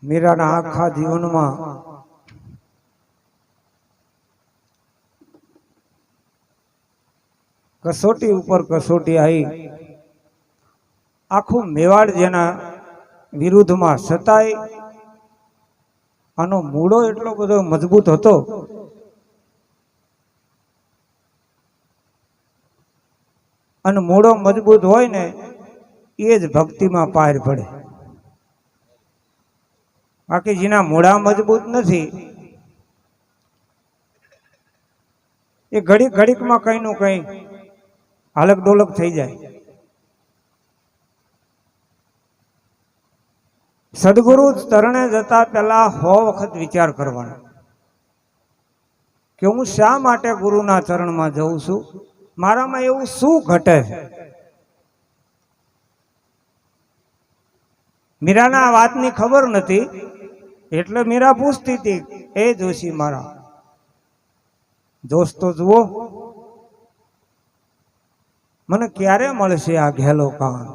મીરાના આખા જીવનમાં કસોટી ઉપર કસોટી આવી, આખું મેવાડ જેના વિરુદ્ધમાં છતાંય આનો મૂળો એટલો બધો મજબૂત હતો અને મૂળો મજબૂત હોય ને એ જ ભક્તિમાં પાર પડે. બાકી જેના મૂળા મજબૂત નથી એ ઘડીક ઘડીકમાં કઈ નું કઈ હાલક ડોલક થઈ જાય. સદગુરુ ચરણે જતા પહેલા 100 વખત વિચાર કરવાનો કે હું શા માટે ગુરુના ચરણમાં જઉં છું, મારામાં એવું શું ઘટે છે. મીરાના આ વાતની ખબર નથી એટલે મીરા પૂછતી હતી, એ જોશી મારા દોસ્તો જુઓ, મને ક્યારે મળશે આ ઘેલો કાન?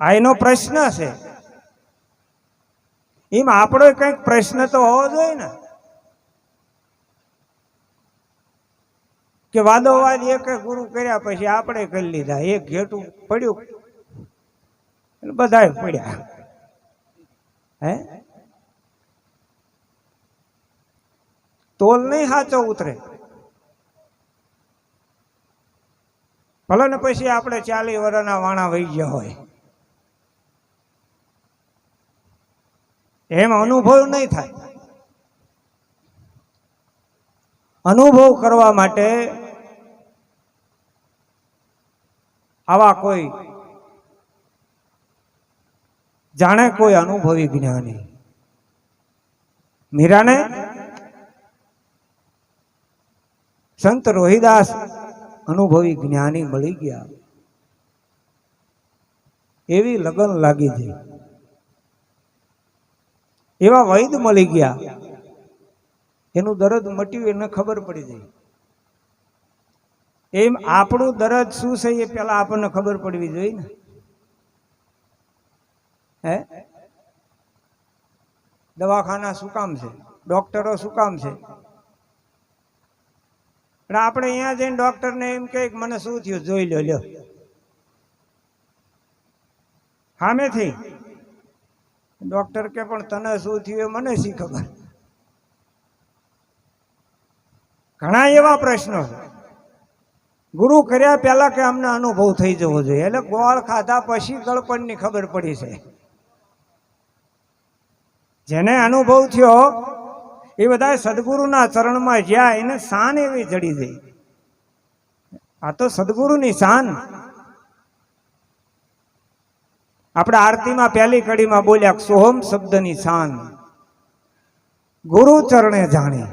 આ એનો પ્રશ્ન છે. એમ આપણો કઈક પ્રશ્ન તો હોવો જોઈએ ને કે વાદોવાદ એક ગુરુ કર્યા પછી આપણે કરી લીધા, એક ઘેટું પડ્યું બધાય પડ્યા. હે તોલ નહીં સાચો ઉતરે. ભલે ને પછી આપણે 40 વર્ષના વાણા વહી ગયા હોય, એમ અનુભવ નહીં થાય. અનુભવ કરવા માટે આવા કોઈ જાણે કોઈ અનુભવી જ્ઞાની. મીરાને સંત રોહિદાસ અનુભવી જ્ઞાની મળી ગયા, એવી લગન લાગી ગઈ, એવા વૈદ મળી ગયા, એનું દર્દ મટ્યું એને ખબર પડી ગઈ. એમ આપણું દર્દ શું છે એ પેલા આપણને ખબર પડવી જોઈએ ને. હે દવાખાના શું કામ છે, ડોક્ટરો શું કામ છે? પણ આપણે અહીંયા જઈને ડોક્ટરને એમ કહે મને શું થયું જોઈ લ્યો, સામેથી ડોક્ટર કે પણ તને શું થયું એ મને શી ખબર. ઘણા એવા પ્રશ્નો છે. ગુરુ કર્યા પહેલા કે અમને અનુભવ થઈ જવો જોઈએ, એટલે ગોળ ખાધા પછી ગળપણની ખબર પડી છે. જેને અનુભવ થયો એ બધા સદગુરુના ચરણમાં જ્યાં એને શાન એવી જડી ગઈ. આ તો સદગુરુની શાન. આપણે આરતીમાં પહેલી કડીમાં બોલ્યા સોહમ શબ્દની શાન ગુરુ ચરણે જાણી.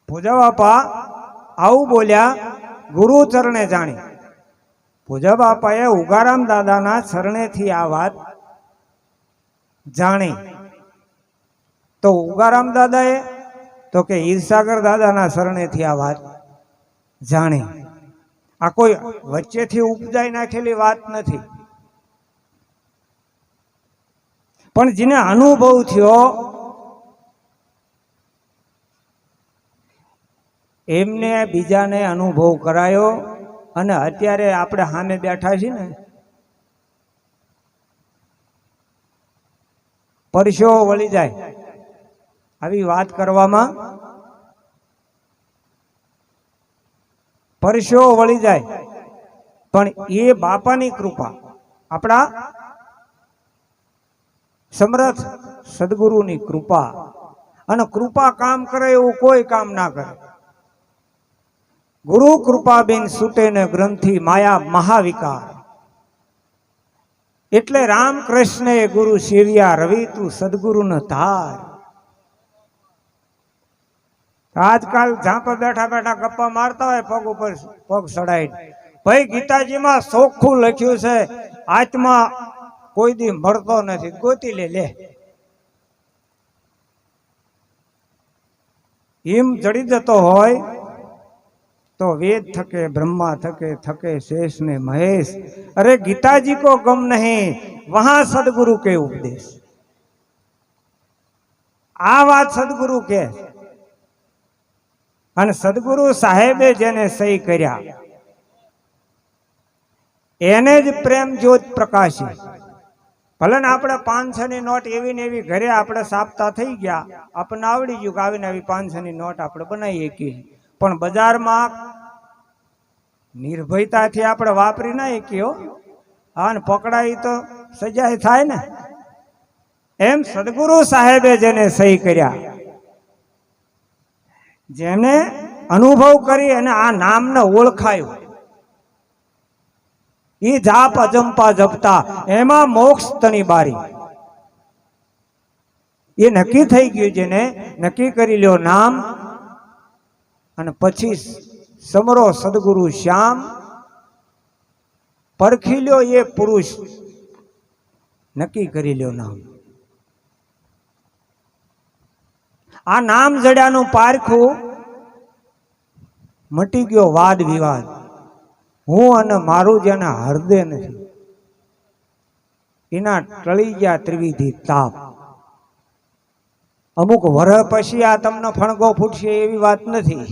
પૂજા બાપા આવું બોલ્યા, ગુરુ ચરણે જાણી. પૂજા બાપાએ ઉગારામ દાદાના ચરણેથી આ વાત જાણી. તો ઉગારામ દાદાએ તો કે હીરસાગર દાદાના શરણેથી આ વાત જાણી. આ કોઈ વચ્ચેથી ઉપજાઈ નાખેલી વાત નથી. પણ જેને અનુભવ થયો એમને બીજાને અનુભવ કરાયો. અને અત્યારે આપણે સામે બેઠા છીએ ને, પરસેવો વળી જાય આવી વાત કરવામાં, પરસેવો વળી જાય. પણ એ બાપાની કૃપા, આપણા સમર્થ સદગુરુની કૃપા. અને કૃપા કામ કરે એવું કોઈ કામ ના કરે. ગુરુ કૃપા બિન છૂટે ને ગ્રંથિ માયા મહાવિકાર. એટલે રામકૃષ્ણ એ ગુરુ સેવ્યા, રવિ તું સદગુરુ ન ધાર. આજકાલ ઝાંપા બેઠા બેઠા ગપ્પા મારતા હોય, પગ ઉપર પગ ચડાઈ. ભાઈ ગીતાજીમાં ચોખ્ખું લખ્યું છે આત્મા કોઈ દી મળતો નથી, ગોતી લે. એમ જડી જતો હોય तो वेद थके ब्रह्मा थके थके शेष ने महेश। अरे गीता जी को गम नहीं, वहां सदगुरु के उपदेश। આ વાત સદગુરુ કે, અને સદગુરુ સાહેબે જેને સહી કર્યા એને જ પ્રેમ જ્યોત પ્રકાશી. ભલે ને આપણે 500 ની નોટ એવી ને એવી ઘરે આપણે સાપતા થઈ ગયા, આપણને આવડી ગયું કે આવીને આવી 500 ની નોટ આપણે બનાવી શકીએ, પણ બજારમાં નિર્ભયતાથી આપણે વાપરી ના શકીએ. હા, ને પકડાય તો સજાય થાય ને. એમ સદગુરુ સાહેબે જેને સહી કર્યા, જેને અનુભવ કરી અને આ નામને ઓળખાયું, ઈ જાપ અજંપા જપતા એમાં મોક્ષ તણી બારી. એ નક્કી થઈ ગયું, જેને નક્કી કરી લ્યો નામ, અને પછી સમરો સદગુરુ શ્યામ, પરખી લ્યો એ પુરુષ, નક્કી કરી લ્યો નામ. આ નામ જડ્યાનું પારખું મટી ગયો વાદ વિવાદ. હું અને મારું જેને હૃદય નથી, એના ટળી ગયા ત્રિવિધિ તાપ. અમુક વર્ષ પછી આ તમને ફણગો ફૂટશે એવી વાત નથી.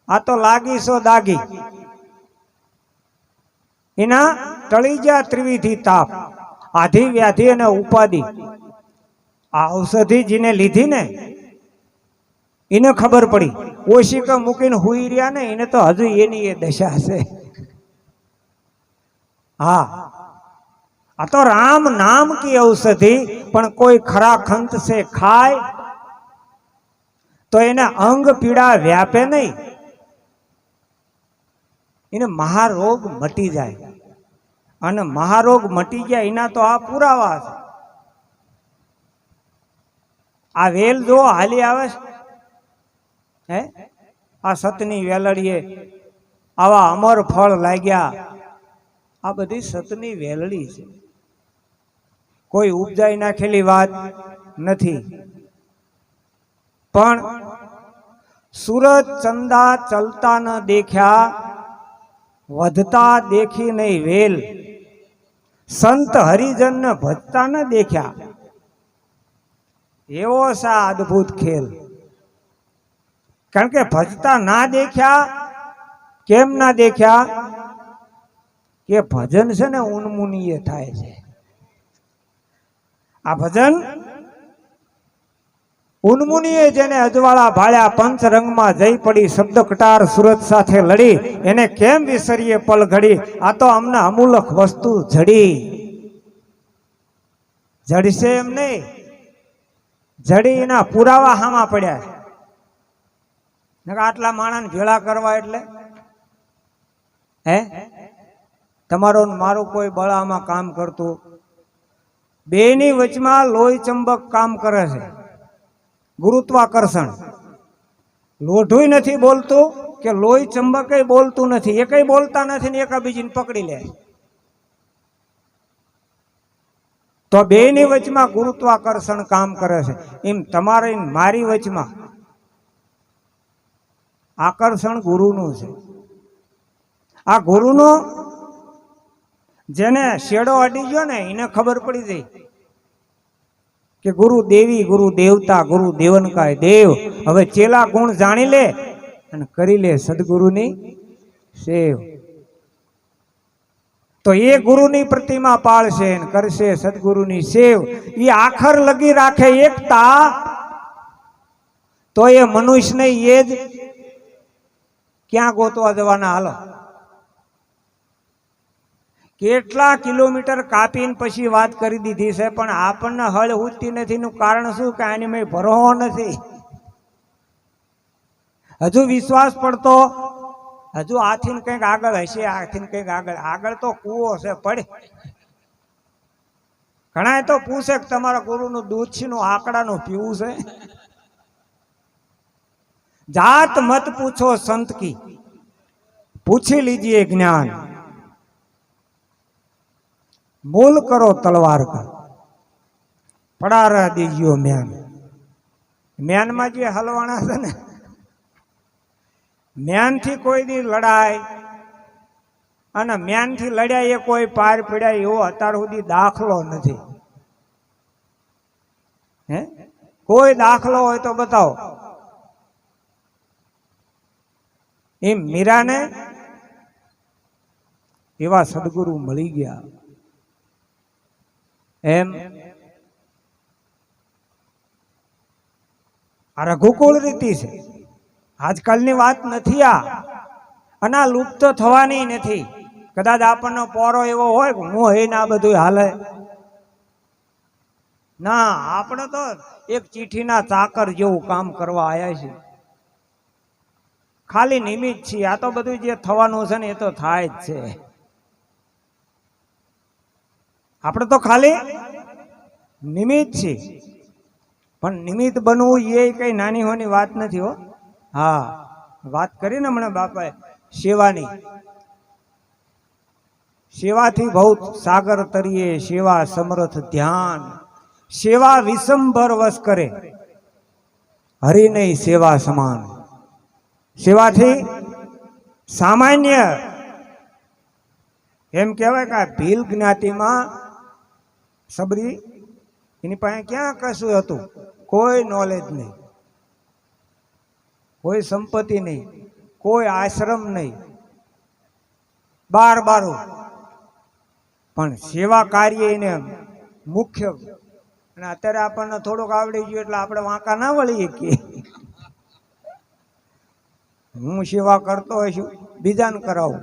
આ તો લાગી સો દાગી. એના ટળી ગયા ત્રિવિધિ તાપ, આધિ વ્યાધિ અને ઉપાધિ. આ ઔષધિ જેને લીધી ને એને ખબર પડી, ઓશિકા મૂકીને હુઈ રહ્યા ને એને તો હજુ એની એ દશા છે. હા, આ તો રામ નામ કી ઔષધિ, પણ કોઈ ખરા ખંત से ખાય તો એને અંગ પીડા વ્યાપે નહીં, એને મહારોગ મટી જાય. અને મહારોગ મટી ગયા એના તો આ પુરાવા છે. આ વેલ જો હાલી આવે છે, હે, આ સતની વેલડીએ આવા અમર ફળ લાગ્યા. આ બધી સતની વેલડી છે, કોઈ ઉપજાઈ નાખેલી વાત નથી. પણ સૂરજ ચંદા ચલતા ન દેખ્યા, વધતા દેખી નહીં વેલ. સંત હરિજન ને ભજતા ન દેખ્યા, એવો સા અદ્ભુત ખેલ. કારણ કે ભજતા ના દેખ્યા. કેમ ના દેખ્યા? કે ભજન છે ને ઉન્મુનીય થાય છે. આ ભજન ઉન્મુનીએ જેને અજવાળા ભાળ્યા, પંચરંગમાં જઈ પડી, શબ્દ કટાર સુરત સાથે લડી, એને કેમ વિસરીએ પલ ઘડી. આ તો અમને અમૂલક વસ્તુ જડી. જડશે એમ નહીં, જડી એના પુરાવા હામાં પડ્યા. આટલા માણસ ભેળા કરવા એટલે હે, તમારો મારું કોઈ બળામાં કામ કરતું, બેની વચમાં લોહી ચંબક કામ કરે છે, ગુરુત્વાકર્ષણ. લોઢું નથી બોલતું કે લોહી ચંબક બોલતું નથી, એ કઈ બોલતા નથી ને એકાબીજીને પકડી લે. તો બેની વચમાં ગુરુત્વાકર્ષણ કામ કરે છે. એમ તમારી મારી વચમાં આકર્ષણ ગુરુનું છે. આ ગુરુનો જેને શેડો અડી ગયો ને એને ખબર પડી જાય કે ગુરુ દેવી, ગુરુ દેવતા, ગુરુ દેવનકાય દેવ. હવે ચેલા ગુણ જાણી લે અને કરી લે સદગુરુની સેવ. તો એ ગુરુની પ્રતિમા પાળશે અને કરશે સદગુરુની સેવ. એ આખર લગી રાખે એકતા, તો એ મનુષ્યને એ જ ક્યાં ગોતવા જવાના? હાલો, કેટલા કિલોમીટર કાપીને પછી વાત કરી દીધી છે, પણ આપણને હળ ઉઠતી નથી. નું કારણ શું? કે આની મેં ભરોહો નથી. હજુ વિશ્વાસ પડતો, હજુ આથી કંઈક આગળ હશે, આથી કંઈક આગળ. આગળ તો કૂવો છે, પડે. ઘણા તો પૂછે કે તમારા ગુરુનું દૂધ છે નું આંકડાનું પીવું છે. જાત મત પૂછો સંત કી, પૂછી લીજીએ જ્ઞાન. બોલ કરો તલવાર કા, પડા રહ દીजियो म्यान. म्याનમાં જે હલવાણા છે ને, म्यानથી કોઈની લડાઈ અને म्यानથી લડ્યા એ કોઈ પાર પડ્યા એવો અત્યાર સુધી દાખલો નથી. હે કોઈ દાખલો હોય તો બતાવો. એમ મીરાને એવા સદગુરુ મળી ગયા. એમ આ રઘુકુળ રીતિ છે, આજકાલની વાત નથી આ, અને આ લુપ્ત થવાની નથી. કદાચ આપણનો પોરો એવો હોય કે હું હે ને આ બધું હાલે ના, આપણે તો એક ચીઠીના ચાકર જેવું કામ કરવા આવ્યા છીએ, ખાલી નિમિત્ત છીએ. આ તો બધું જે થવાનું છે ને એ તો થાય જ છે. આપણે તો ખાલી નિમિત્ત છીએ, પણ નિમિત્ત બનવું એ કઈ નાની હોની વાત નથી હો. હા, વાત કરી ને હમણાં બાપાએ સેવાની, સેવાથી બહુ સાગર તરીએ સેવા સમર્થ ધ્યાન, સેવા વિસંભર વશ કરે હરિ નહીં સેવા સમાન. સેવાથી સામાન્ય એમ કહેવાય કે ભીલ જ્ઞાતિમાં સબરી એની પાસે ક્યાં કશું હતું, કોઈ નોલેજ નહીં, કોઈ સંપત્તિ નહીં, કોઈ આશ્રમ નહીં, બારું, પણ સેવા કાર્ય એને મુખ્ય. અને અત્યારે આપણને થોડુંક આવડી ગયું એટલે આપણે વાંકા ના વળીએ કે હું સેવા કરતો હોય છું બીજાને કરાવું.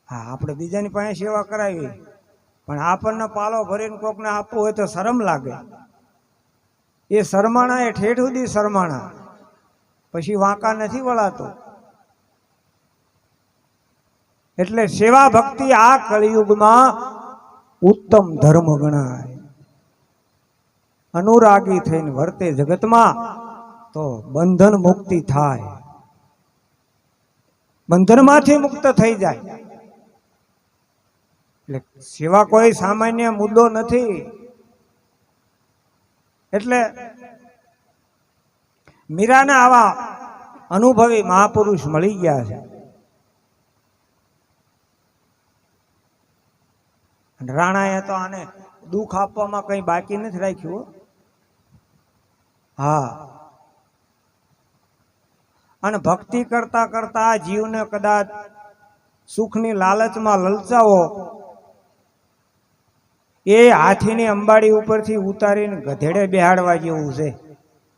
હા, આપણે બીજાની પાસે સેવા કરાવી, પણ આપણને પાલો ભરીને કોકને આપવું હોય તો શરમ લાગે. એ શરમાણા એ ઠેઠ સુધી શરમાણા, પછી વાંકા નથી વળાતો. એટલે સેવા ભક્તિ આ કળિયુગમાં ઉત્તમ ધર્મ ગણાય. અનુરાગી થઈને વર્તે જગતમાં તો બંધન મુક્તિ થાય, બંધનમાંથી મુક્ત થઈ જાય. એટલે સેવા કોઈ સામાન્ય મુદ્દો નથી. એટલે મીરાને આવા અનુભવી મહાપુરુષ મળી ગયા છે. રાણાએ તો આને દુઃખ આપવામાં કઈ બાકી નથી રાખ્યું. હા, અને ભક્તિ કરતા કરતા જીવને કદાચ સુખની લાલચમાં લલચાવો, એ હાથીની અંબાડી ઉપરથી ઉતારીને ગધેડે બેહાડવા જેવું છે.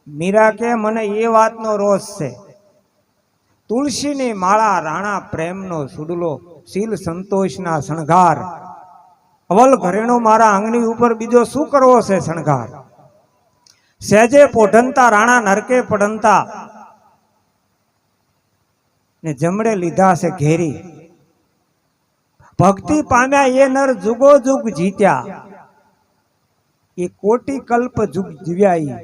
મીરા કે મને એ વાતનો રોષ છે. તુલસીની માળા રાણા પ્રેમનો સુડલો, શીલ સંતોષના શણગાર, અવલ ઘરેણો મારા આંગણી ઉપર બીજો શું કરવો છે શણગાર. સહેજે પોઢનતા રાણા નરકે પડનતા, ને જમડે લીધા છે ઘેરી. ભક્તિ પામ્યા એ નર જુગો જુગ જીત્યા, એ કોટી કલ્પ જુગ જીવ્યા.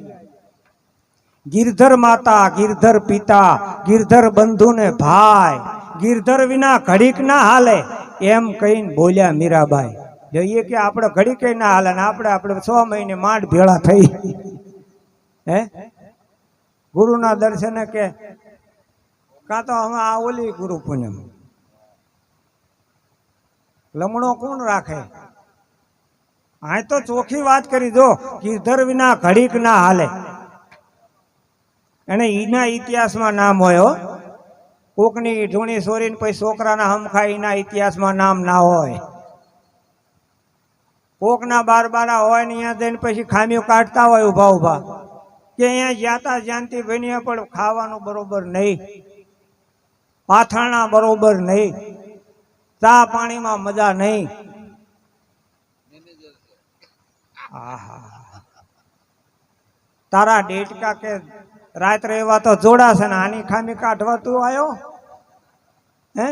ગિરધર માતા, ગિરધર પિતા, ગિરધર બંધુ ને ભાઈ, ગિરધર વિના ઘડીક ના હાલે, એમ કહીને બોલ્યા મીરાબાઈ. જોઈએ કે આપણે ઘડી કઈ ના હાલે, આપણે 6 મહિને માંડ ભેળા થઈ. હે ગુરુના દર્શને કે કાં તો હવે આ ઓલી ગુરુ પૂનમ લમણો કોણ રાખે. આ તો ચોખ્ખી વાત કરી દો, ગિરધર વિના ઘડીક ના હાલે. એને ઈના ઇતિહાસમાં નામ હોય. કોકની ઢૂણી સોરીને પછી છોકરાના હમખા એના ઇતિહાસમાં નામ ના હોય. કોકના બારબારા હોય ને અહીંયા જઈને પછી ખામીઓ કાઢતા હોય ઉભા ઉભા કે અહીંયા જ્યાતા જ્યાંતિ બન્યા પણ ખાવાનું બરોબર નહીં, પાથરણા બરોબર નહીં, ચા પાણીમાં મજા નહીં. તારા ડેટકા કે રાત્રે એવા તો જોડાશે ને આની ખામી કાઢવા તું આવ્યો. હે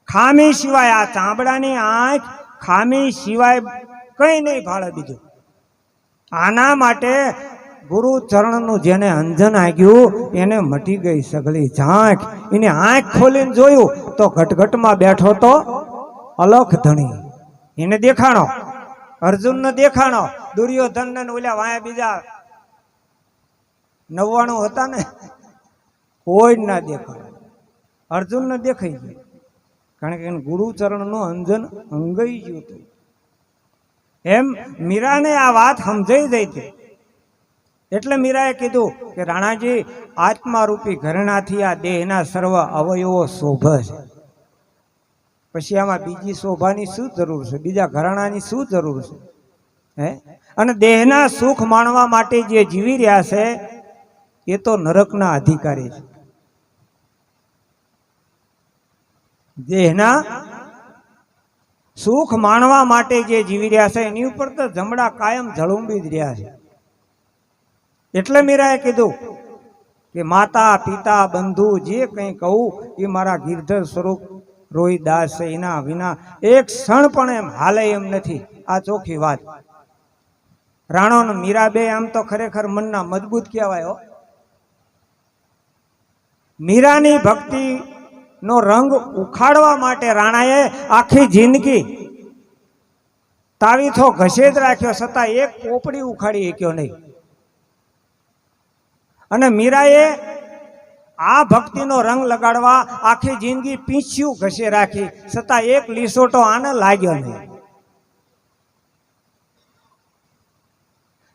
ખામી સિવાય આ ચામડાની આંખ ખામી સિવાય કઈ નહીં ભાળે બીજું. આના માટે ગુરુ ચરણનું જેને અંજન આગ્યું એને મટી ગઈ સગળી ઝાંખ. એને આંખ ખોલીને જોયું તો ઘટઘટમાં બેઠો તો અલખ ધણી. એને દેખાણો, અર્જુનને દેખાણો, દુર્યોધન ને ઓલા વાયા બીજા 99 હતા ને કોઈ ના દેખાણો. અર્જુનને દેખાઈ ગયું, કારણ કે ગુરુ ચરણનું અંજન અંગાઈ ગયું હતું. એમ મીરાને આ વાત સમજાઈ જઈ હતી. એટલે મીરાએ કીધું કે રાણાજી, આત્મારૂપી ઘરેણાથી આ દેહના સર્વ અવયવો શોભે છે, પછી આમાં બીજી શોભાની શું જરૂર છે, બીજા ઘરેણાની શું જરૂર છે? હે? અને દેહના સુખ માણવા માટે જે જીવી રહ્યા છે એ તો નરકના અધિકારી છે. દેહના સુખ માણવા માટે જે જીવી રહ્યા છે એની ઉપર તો જમણા કાયમ ઝળુંબી જ રહ્યા છે. એટલે મીરાએ કીધું કે માતા પિતા બંધુ જે કંઈ કહું એ મારા ગિરધર સ્વરૂપ રોહિદાસ છે, એના વિના એક ક્ષણ પણ એમ હાલે એમ નથી. આ ચોખ્ખી વાત. રાણો ને મીરા બે આમ તો ખરેખર મનના મજબૂત કહેવાય. મીરાની ભક્તિ નો રંગ ઉખાડવા માટે રાણાએ આખી જિંદગી તાવીથો ઘસે જ રાખ્યો, છતાં એક પોપડી ઉખાડી શક્યો નહીં. અને મીરાએ આ ભક્તિનો રંગ લગાડવા આખી જિંદગી પીંછ્યું ઘસે રાખી, છતાં એક લીસોટો આને લાગ્યો નહીં.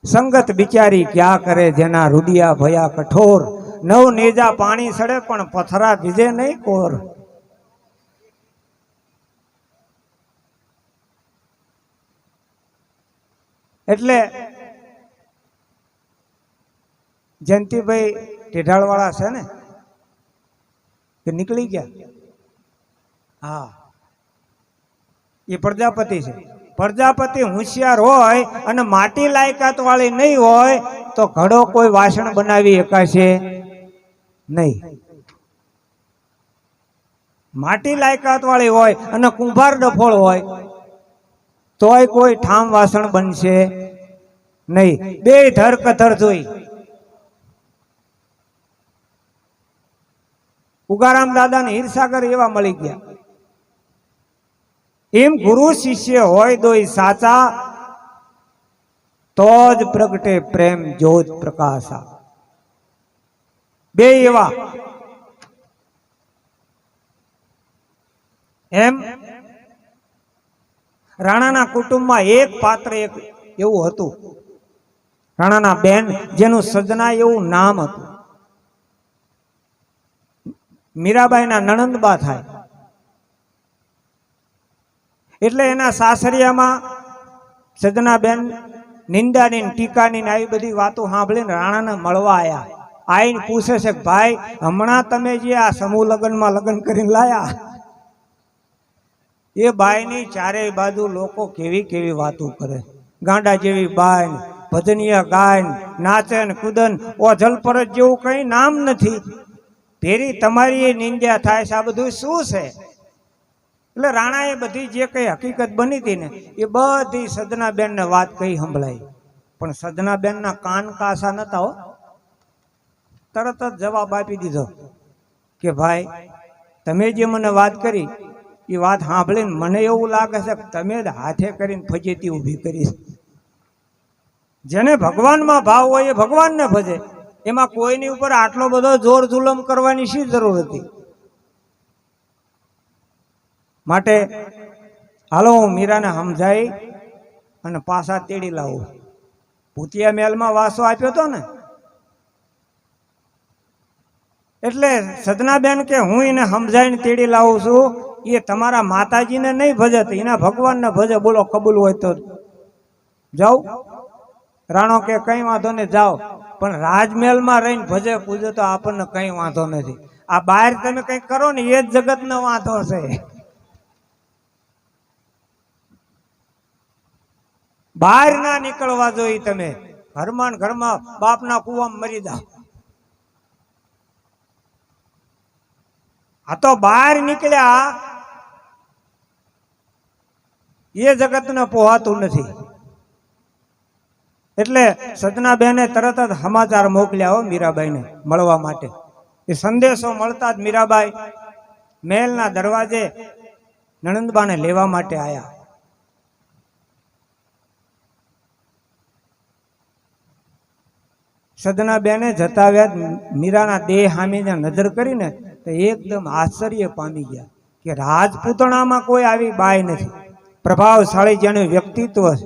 સંગત બિચારી ક્યાં કરે જેના રૂડિયા ભયા કઠોર, નવ નેજા પાણી સડે પણ પથરા ભીજે નહીં કોર. એટલે જયંતિભાઈ ટેઢાળવાળા છે ને, કે નીકળી ગયા? હા, એ પ્રજાપતિ છે. પ્રજાપતિ હોશિયાર હોય અને માટી લાયકાત વાળી નહીં હોય તો ઘડો કોઈ વાસણ બનાવી શકાશે નહીં. માટી લાયકાત વાળી હોય અને કુંભાર ડફોળ હોય તોય કોઈ ઠામ વાસણ બનશે નહીં. બે ધરકથર જોઈ. ઉગારામ દાદા ને હીરસાગર એવા મળી ગયા. એમ ગુરુ શિષ્ય હોય દોય સાચા, તો જ પ્રગટે પ્રેમ જ્યોત પ્રકાશા. બે એવા. એમ રાણાના કુટુંબમાં એક પાત્ર એક એવું હતું, રાણાના બેન, જેનું સજના એવું નામ હતું. મીરાબાઈના નણંદબા થાય. એટલે એના સાસરિયામાં સજનાબેન નિંદાની ટીકાની આવી બધી વાતો સાંભળીને રાણાને મળવા આવ્યા. આઈને પૂછે છે કે ભાઈ, હમણાં તમે જે આ સમૂહ લગ્નમાં લગ્ન કરીને લાયા, એ બાઈની ચારેય બાજુ લોકો કેવી કેવી વાતો કરે. ગાંડા જેવી બાઈ, ભજનિયા ગાય, નાચે ને કુદન, ઓઝલ પર જેવું કઈ નામ નથી. ફેરી તમારી નિંદ્યા થાય છે, આ બધું શું છે? એટલે રાણાએ બધી જે કઈ હકીકત બની હતી ને એ બધી સજનાબેન ને વાત કઈ સંભળાઈ. પણ સજનાબેન ના કાન કાસા નતા હો. તરત જ જવાબ આપી દીધો કે ભાઈ, તમે જે મને વાત કરી એ વાત સાંભળીને મને એવું લાગે છે કે તમે જ હાથે કરીને ફજેતી ઊભી કરી. જેને ભગવાનમાં ભાવ હોય એ ભગવાનને ભજે. એમાં કોઈની ઉપર આટલો બધો જોર જુલમ કરવાની શી જરૂર હતી? માટે હાલો હું મીરાને સમજાઈ અને પાછા તેડી લાવું. ભૂતિયા મહેલમાં વાસો આપ્યો હતો ને, એટલે સજનાબેન કે હું એને સમજાઈને તેડી લાવું છું. એ તમારા માતાજીને નહીં ભજે, એના ભગવાનને ભજે. બોલો, કબૂલ હોય તો જાઓ. રાણો કે કઈ વાંધો નહીં, જાઓ. પણ રાજમહેલમાં રહીને ભજે પૂજે તો આપણને કઈ વાંધો નથી. આ બહાર તમે કઈ કરો ને એ જ જગતનો વાંધો છે. બહાર ના નીકળવા જોઈએ. તમે ઘરમાં ઘરમાં બાપના કુવામાં મરી જાઓ. આ તો બહાર નીકળ્યા એ જગતને પોહાતું નથી. એટલે સજનાબેને તરત જ સમાચાર મોકલ્યા હો મીરાબાઈને મળવા માટે. એ સંદેશો મળતા જ મીરાબાઈ મહેલના દરવાજે નણંદબાને લેવા માટે આવ્યા. સજનાબેને જતાવ્યા મીરાના દેહ સામે નજર કરીને તો એકદમ આશ્ચર્ય પામી ગયા કે રાજપૂતણામાં કોઈ આવી બાઈ નથી. પ્રભાવશાળી જેનું વ્યક્તિત્વ છે,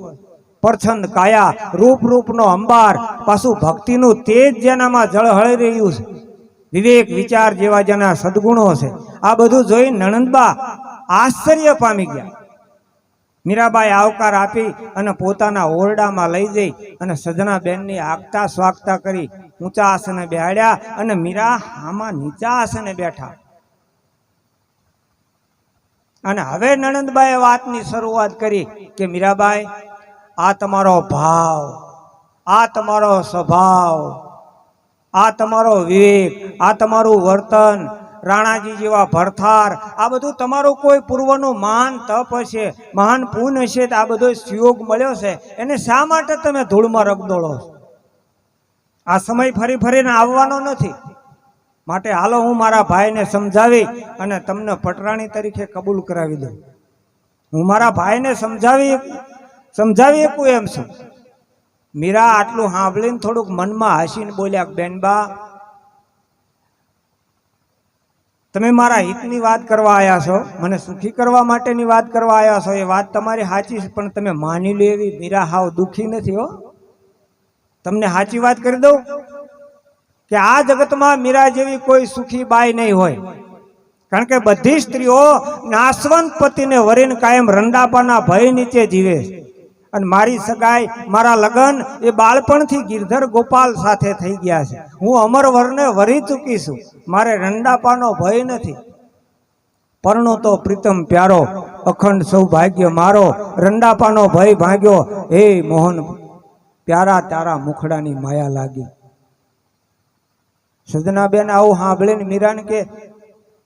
પરછંદ કાયા, રૂપ રૂપનો અંબાર, પાછું ભક્તિનું તેજ જેનામાં ઝળહળી રહ્યું છે, વિવેક વિચાર જેવા જેના સદગુણો છે, આ બધું જોઈ નણંદબા આશ્ચર્ય પામી ગયા. મીરાબાઈ આવકાર આપી અને પોતાના ઓરડામાં લઈ જઈ અને સજનાબેનની આગતા સ્વાગતા કરી ઊંચા આસને બેહાડ્યા અને મીરા આમાં નીચા આસને બેઠા. અને હવે નણંદબાઈએ વાતની શરૂઆત કરી કે મીરાબાઈ, આ તમારો ભાવ, આ તમારો સ્વભાવ, આ તમારો વિવેક, આ તમારું વર્તન, રાણાજી જેવા ભરથાર, આ બધું તમારું કોઈ પૂર્વનું મહાન તપ હશે, મહાન પુણ્ય હશે, આ બધો સુયોગ મળ્યો છે, એને શા માટે તમે ધૂળમાં રગદોળો છો? આ સમય ફરી ફરીને આવવાનો નથી. માટે હાલો હું મારા ભાઈને સમજાવી અને તમને પટરાણી તરીકે કબૂલ કરાવી દઉં. હું મારા ભાઈને સમજાવી શકું એમ છું. મીરા આટલું સાંભળીને થોડુંક મનમાં હસીને બોલ્યા, બેનબા, તમે મારા હિતની વાત કરવા આવ્યા છો, મને સુખી કરવા માટેની વાત કરવા આવ્યા છો, એ વાત તમારી સાચી છે, પણ તમે માની લો એવી મીરા હાવ દુઃખી નથી હો. તમને સાચી વાત કરી દઉં કે આ જગતમાં મીરા જેવી કોઈ સુખી બાઈ નહીં હોય. કારણ કે બધી સ્ત્રીઓ નાશવંત પતિને વરીને કાયમ રંડાપાના ભય નીચે જીવે છે. અને મારી સગાઈ, મારા લગ્ન એ બાળપણથી ગિરધર ગોપાલ સાથે થઈ ગયા છે. હું અમરવરને વરી ચૂકી છું, મારે રંડાપાનો ભય નથી. પરણો તો પ્રીતમ પ્યારો, અખંડ સૌભાગ્ય મારો, રંડાપાનો ભય ભાગ્યો, હે મોહન પ્યારા તારા મુખડાની માયા લાગી. સજનાબેન આવું સાંભળીને મીરાને કે,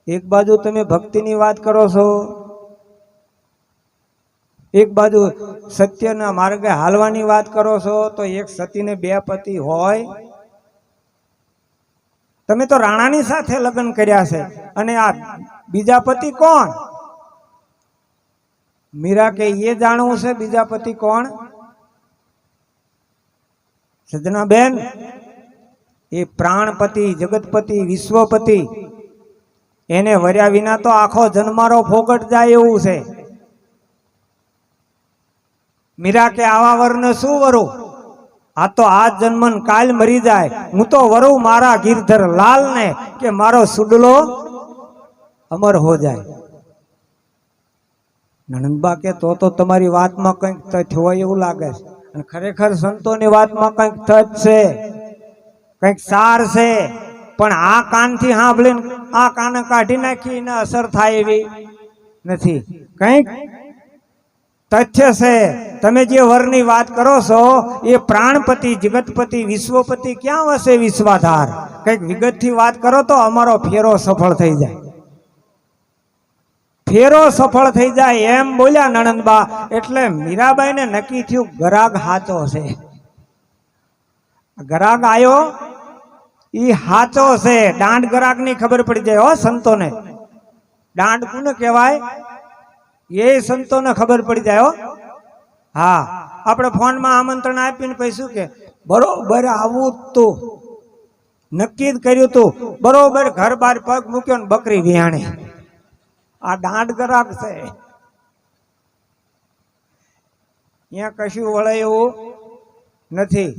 એક બાજુ તમે ભક્તિની વાત કરો છો, એક બાજુ સત્યના માર્ગે હાલવાની વાત કરો છો, તો એક સતીને બે પતિ હોય? તમે તો રાણાની સાથે લગ્ન કર્યા છે, અને આ બીજા પતિ કોણ? મીરા કે એ જાણવું છે બીજા પતિ કોણ? સજનાબેન, એ પ્રાણપતિ, જગતપતિ, વિશ્વપતિ, એને વર્યા વિના તો આખો જન્મારો ફોગટ જાય એવું છે. મીરા કે આવા વરને શું વરું? આ તો આજ જન્મન કાલ મરી જાય. હું તો વરું મારા ગિરધર લાલ ને કે મારો સુડલો અમર હો જાય. નણંદબા કે તો તમારી વાતમાં કંઈક તથ્ય હોય એવું લાગે છે. અને ખરેખર સંતોની વાતમાં કંઈક તથ્ય છે, કંઈક સાર છે, પણ આ કાનથી સાંભળીને આ કાને કાઢી નાખીને અસર થાય એવી નથી. કંઈક તથ્ય છે. તમે જે વરની વાત કરો છો એ પ્રાણપતિ, જગતપતિ, વિશ્વપતિ ક્યાં વસે વિશ્વાધાર? કંઈક વિગતથી વાત કરો તો અમારો ફેરો સફળ થઈ જાય. ફેરો સફળ થઈ જાય એમ બોલ્યા નણંદબા. એટલે મીરાબાઈને નક્કી થયું ગરાગ હાચો છે. ગરાગ આયો ઈ હાચો છે. દાંડ ગરાગની ખબર પડી જાય હો સંતોને. દાંડ કોને કહેવાય એ સંતોને ખબર પડી જાય હો. હા, આપણે ફોનમાં આમંત્રણ આપીને પછી શું કે બરોબર આવું તું નક્કી જ કર્યું તું, બરોબર ઘર બાર પગ મૂક્યો ને બકરી વિહાણી. આ દાંડ ગરાગ છે. અહીંયા કશું વળે એવું નથી.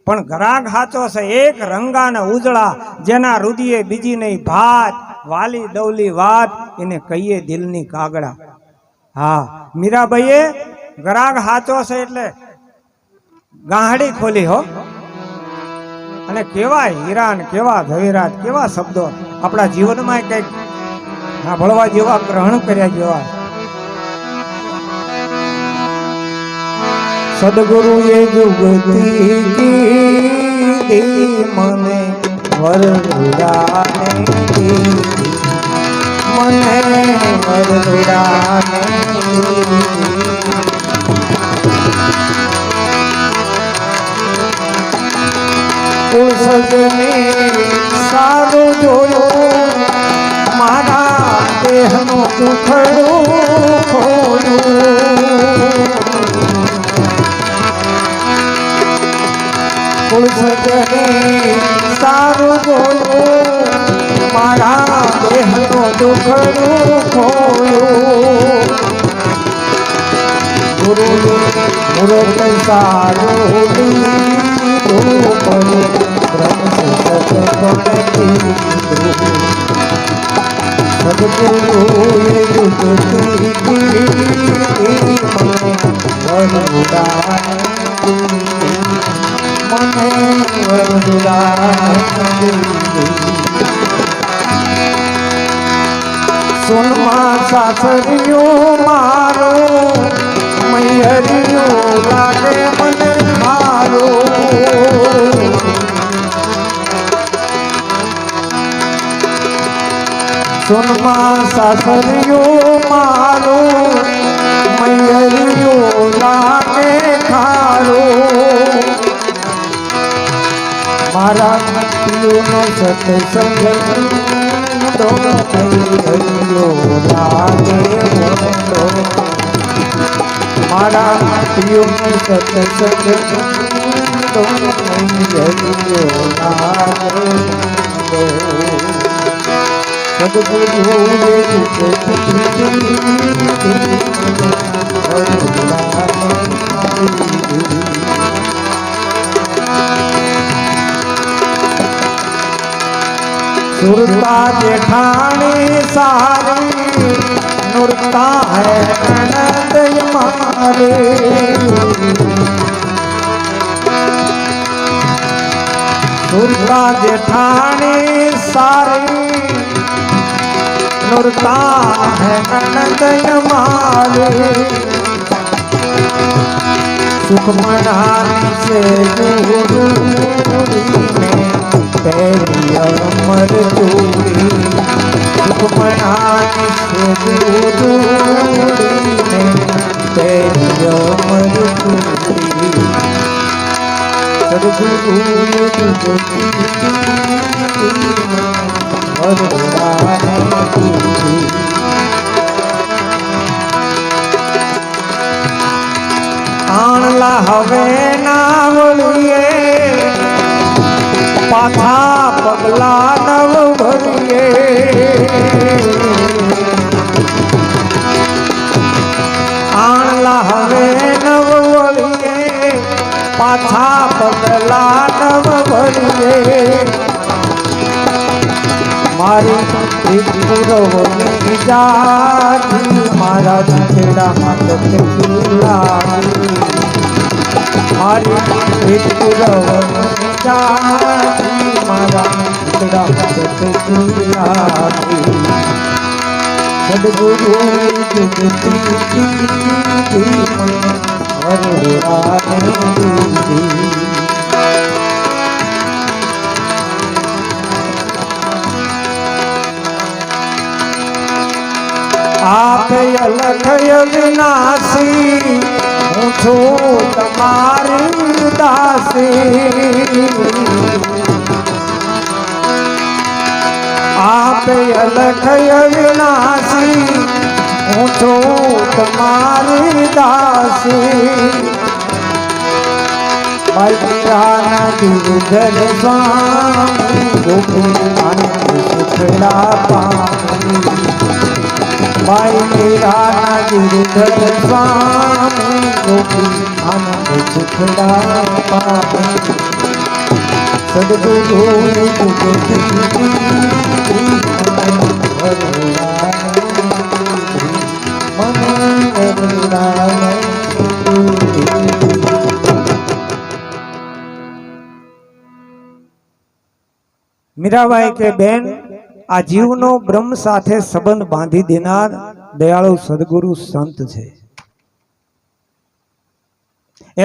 પણ ગરાગ હાચો છે. એક રંગા ને ઉજળા, જેના રુદિયે બીજી નહીં ભાત, વાલી દવલી વાત, એને કહીએ દિલની કાગડા. હા, મીરાબાઈએ ગરાગ હાચો છે એટલે ગાહડી ખોલી હો. અને કેવા હીરા ને કેવા ઝવેરાત, કેવા શબ્દો આપણા જીવનમાં કંઈક સાંભળવા જેવા, ગ્રહણ કર્યા જેવા. સદગુરુએ જુગતી કીધી મને વરદુરાને દીધી, મને વરદુરાને સજને સારું જોયું, મારા દેહનું દુખડું ખોયું. સજને સારું જોયું, મારા દેહનું દુખડું ખોયું. મૂરત સારું સુનમાં સાસરિયું મારું મૈહરિયું લાગે મને મારું સુનમાં સાસરિયું મારું મૈહરિયું લાગે ખારું મારા પિયુનો સત્સંગ મારા પ્રિય સત્સંગ सुरता जेठानी सारी नुरता है ननद मारे सुरता जेठानी सारी नुरता है ननद मारे सुख मनानी से गुरु तेरी अमर चूड़ी सुख मनानी से दूरी में तेरी अमर चूड़ी सदगुरु आणला हवे नावलिए पाछा पगला नव भरिए आणला हवे नव वलिए पाछा पगला नव भरिए मारी पुरवनी जाती मारा छेड़ा हाथ लागी मारी पुरवनी जाती मारा छेड़ा हाथ लागी सदगुरु आप अलख विनाशी हूँ છું તમારી દાસી आप अलख विनाशी हूँ છું તમારી દાસી मेरा गिरधर स्वामी गोपी आनंद सुखड़ा पानी भाई मेरा गिरधर स्वामी गोपी आनंद सुखड़ा पानी सदगुरु મીરાબાઈ કે બેન આ જીવનો બ્રહ્મ સાથે સંબંધ બાંધી દેનાર દયાળુ સદગુરુ સંત છે.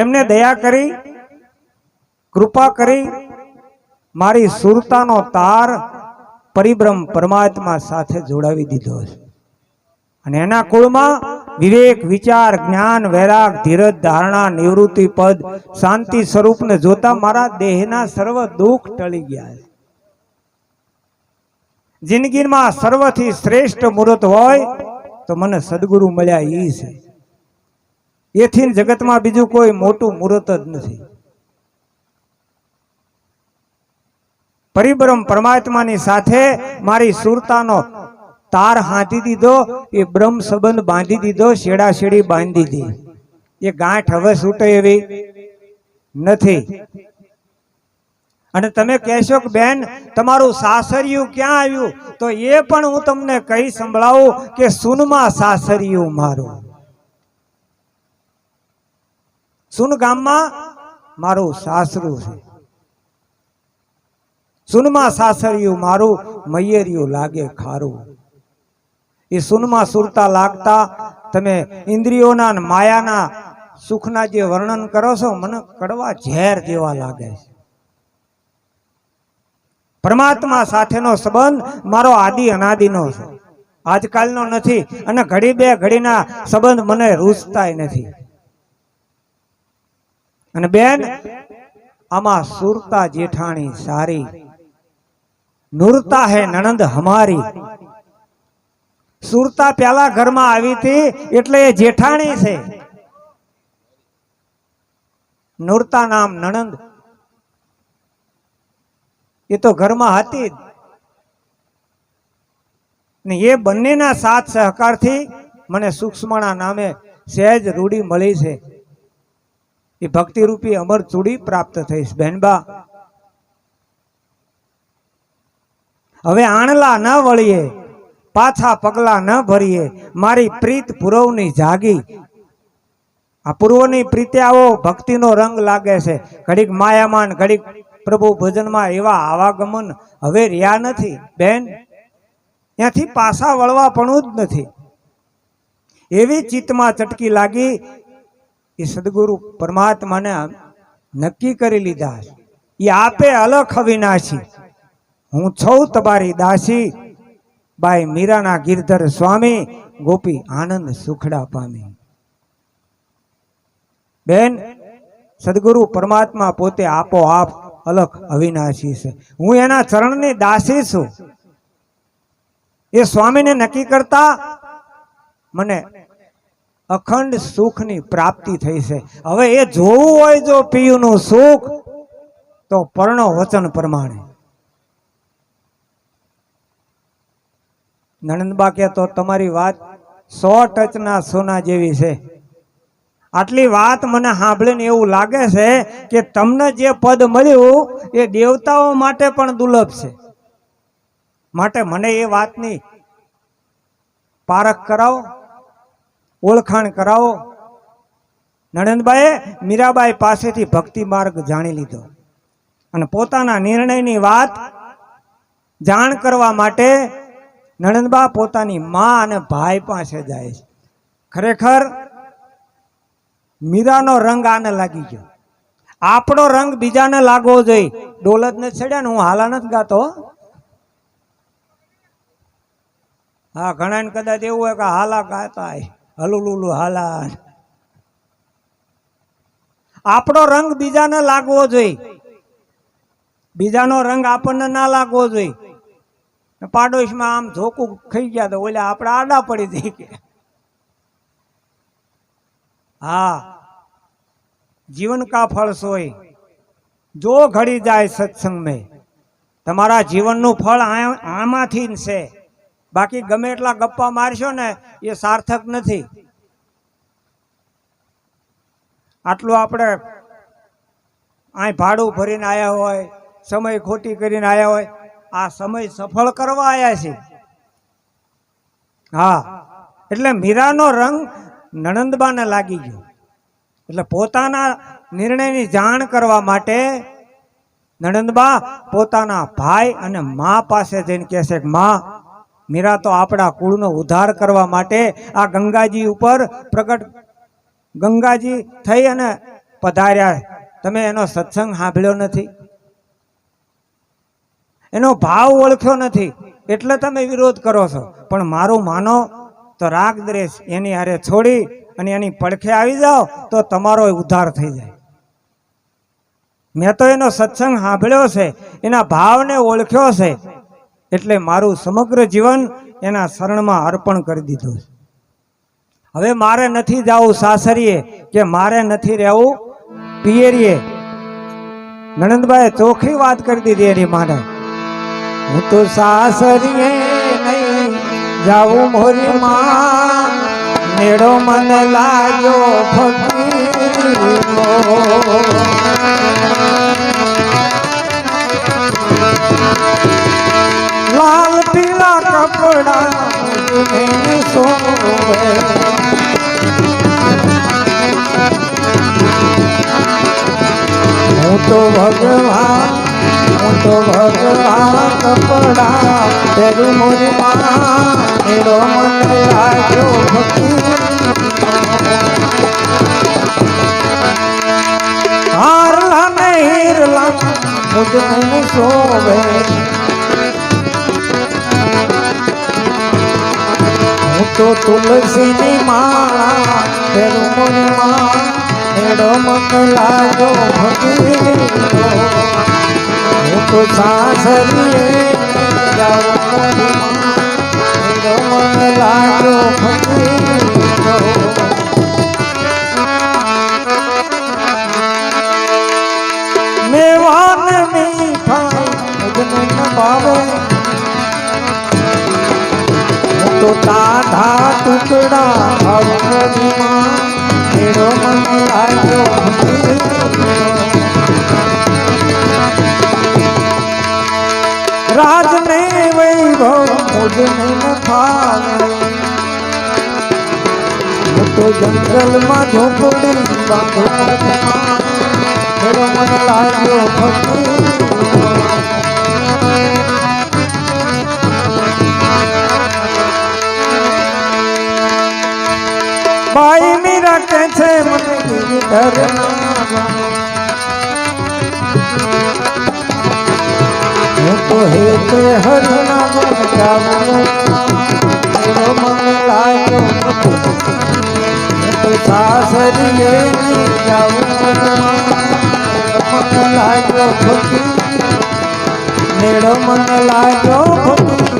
એમને દયા કરી કૃપા કરી મારી સુરતાનો તાર પરિબ્રહ્મ પરમાત્મા સાથે જોડાવી દીધો છે અને એના કુળમાં વિવેક વિચાર જ્ઞાન વૈરાગ ધીરજ ધારણા નિવૃત્તિ પદ શાંતિ સ્વરૂપને જોતા મારા દેહના સર્વ દુઃખ ટળી ગયા છે. જિંદગીમાં સર્વથી શ્રેષ્ઠ મુહૂર્ત હોય તો મને સદગુરુ મળ્યા ઈ છે. એથી જગતમાં બીજું કોઈ મોટું મુહૂર્ત જ નથી. પરિબ્રહ્મ પરમાત્માની સાથે મારી સુરતાનો તાર હાંધી દીધો, એ બ્રહ્મ સંબંધ બાંધી દીધો, શેડા શેડી બાંધી દીધી. એ ગાંઠ હવે છૂટે એવી નથી. અને તમે કહેશો કે બેન તમારું સાસરિયું ક્યાં આવ્યું, તો એ પણ હું તમને કહી સંભળાવું કે સુનમાં સાસરિયું મારું. સુન ગામમાં મારું સાસરું છે. સુનમાં સાસરિયું મારું, મૈયરિયું લાગે ખારું. એ સુનમાં સુરતા લાગતા તમે ઇન્દ્રિયોના અને માયાના સુખના જે વર્ણન કરો છો, મને કડવા ઝેર જેવા લાગે છે. પરમાત્મા સાથેનો સંબંધ મારો આદિ અનાદિનો છે, આજકાલનો નથી. અને ઘડી બે ઘડીના સંબંધ મને રૂચતાય નથી. અને બેન આમાં સુરતા જેઠાણી સારી, નુરતા હે નણંદ હમારી. સુરતા પેલા ઘરમાં આવી હતી એટલે એ જેઠાણી છે. નુરતા નામ નણંદ એ તો ઘરમાં હતી જ. ને એ બંનેના સાથ સહકારથી મને સૂક્ષ્મણા નામે સહેજ રૂડી મળી છે. એ ભક્તિ રૂપી અમર ચૂડી પ્રાપ્ત થઈ છે. બહેનબા હવે આણલા ન વળીએ, પાછા પગલા ન ભરીએ, મારી પ્રીત પૂર્વની જાગી. આ પૂર્વની પ્રીતે આવો ભક્તિનો રંગ લાગે છે. ઘડીક માયામાન, ઘડીક પ્રભુ ભજનમાં, એવા આવાગમન હવે રહ્યા નથી. બેન ત્યાંથી પાછા વળવા પણ જ નથી. એવી ચિત્તમાં ચટકી લાગી. એ સદગુરુ પરમાત્માને નક્કી કરી લીધા. એ આપે અલખ અવિનાશી, હું છૌ તમારી દાસી. બાઈ મીરાના ગિરધર સ્વામી, ગોપી આનંદ સુખડા પામી. બેન સદગુરુ પરમાત્મા પોતે આપોઆપ અલખ અવિનાશી છે. હું એના ચરણની દાસી છું. એ સ્વામીને નક્કી કરતા મને અખંડ સુખની પ્રાપ્તિ થઈ છે. હવે એ જોવું હોય જો પિયુનું સુખ, તો પરણો વચન પ્રમાણે. નણંદબા કે તો તમારી વાત 100 ટચના સોના જેવી છે. આટલી વાત મને સાંભળીને એવું લાગે છે કે તમને જે પદ મળ્યું એ દેવતાઓ માટે પણ દુર્લભ છે. માટે મને એ વાતની પારખ કરાવો, ઓળખાણ કરાવો. નણંદબાએ મીરાબાઈ પાસેથી ભક્તિ માર્ગ જાણી લીધો અને પોતાના નિર્ણયની વાત જાણ કરવા માટે નણંદબા પોતાની માં અને ભાઈ પાસે જાય છે. ખરેખર મીરાનો રંગ આને લાગી ગયો. આપણો રંગ બીજાને લાગવો જોઈએ. ડોલ જ નથી ચડ્યા ને હું હાલા નથી ગાતો. હા, ઘણા કદાચ એવું હોય કે હાલા ગાતા હલુલુલુ હાલા. આપણો રંગ બીજાને લાગવો જોઈએ, બીજાનો રંગ આપણને ના લાગવો જોઈએ. પાડોશમાં આમ ઝોકું ખાઈ ગયા તો ઓલા આપણે આડા પડી જઈએ કે હા, જીવન કા ફળ સોય જો ઘડી જાય સત્સંગ में. તમારા જીવનનું ફળ આમાંથી જ છે. બાકી ગમે એટલા ગપ્પા મારશો ને એ સાર્થક નથી. આટલું આપણે અહીં ભાડું ભરીને આવ્યા હોય, સમય ખોટી કરીને આવ્યા હોય, આ સમય સફળ કરવા આવ્યા છે. હા, એટલે મીરાનો રંગ નણંદબાને લાગી ગયો. એટલે પોતાના નિર્ણયની જાણ કરવા માટે નણંદબા પોતાના ભાઈ અને મા પાસે જઈને કહે છે કે મા, મીરા તો આપણા કુળનો ઉદ્ધાર કરવા માટે આ ગંગાજી ઉપર પ્રગટ, ગંગાજી થઈ અને પધાર્યા. તમે એનો સત્સંગ સાંભળ્યો નથી, એનો ભાવ ઓળખ્યો નથી, એટલે તમે વિરોધ કરો છો. પણ મારું માનો તો રાગ દ્વેષ એની હારે છોડી અને એની પડખે આવી જાઓ તો તમારો ઉદ્ધાર થઈ જાય. મેં તો એનો સત્સંગ સાંભળ્યો છે, એના ભાવને ઓળખ્યો છે, એટલે મારું સમગ્ર જીવન એના શરણમાં અર્પણ કરી દીધું છે. હવે મારે નથી જવું સાસરીએ કે મારે નથી રહેવું પિયરીએ. નણંદબાએ ચોખ્ખી વાત કરી દીધી એની માને. હું તો સાસરીએ નહીં જાઉં મોરી માં, નેડો મન લાગ્યો ફકીરનો લાલ પીળા કપડા સોવે હું તો ભગવાન કપડા તેરી મોરી માં નેડો મન લાગ્યો ફકીર હારલા ને હીરલા મુજને સોવે હું તો તુલસીની માળા તેરી મોરી માં નેડો મન લાગ્યો ફકીર હું તો સાસરીએ જાઉં નેડો મન લાગ્યો ફકીર મેવાન મીઠાઈ મુજને ન ભાવે હું તો તાધા ટુકડા ખાઉં નેડો મન લાગ્યો રાજ ને વૈભવ મુજને ન ભાવે હું તો જંગલમાં ઝોપડી બાંધું નેડો મન લાગ્યો ફકીર બાઈ મીરા કે છે મને ગિરધર હું તો હેતે હરના મન ગાવું નેડો મન લાગ્યો હું તો સાસરીએ જાઉં મન લાગ્યો ફકીર નેડો મન લાગ્યો ફકીર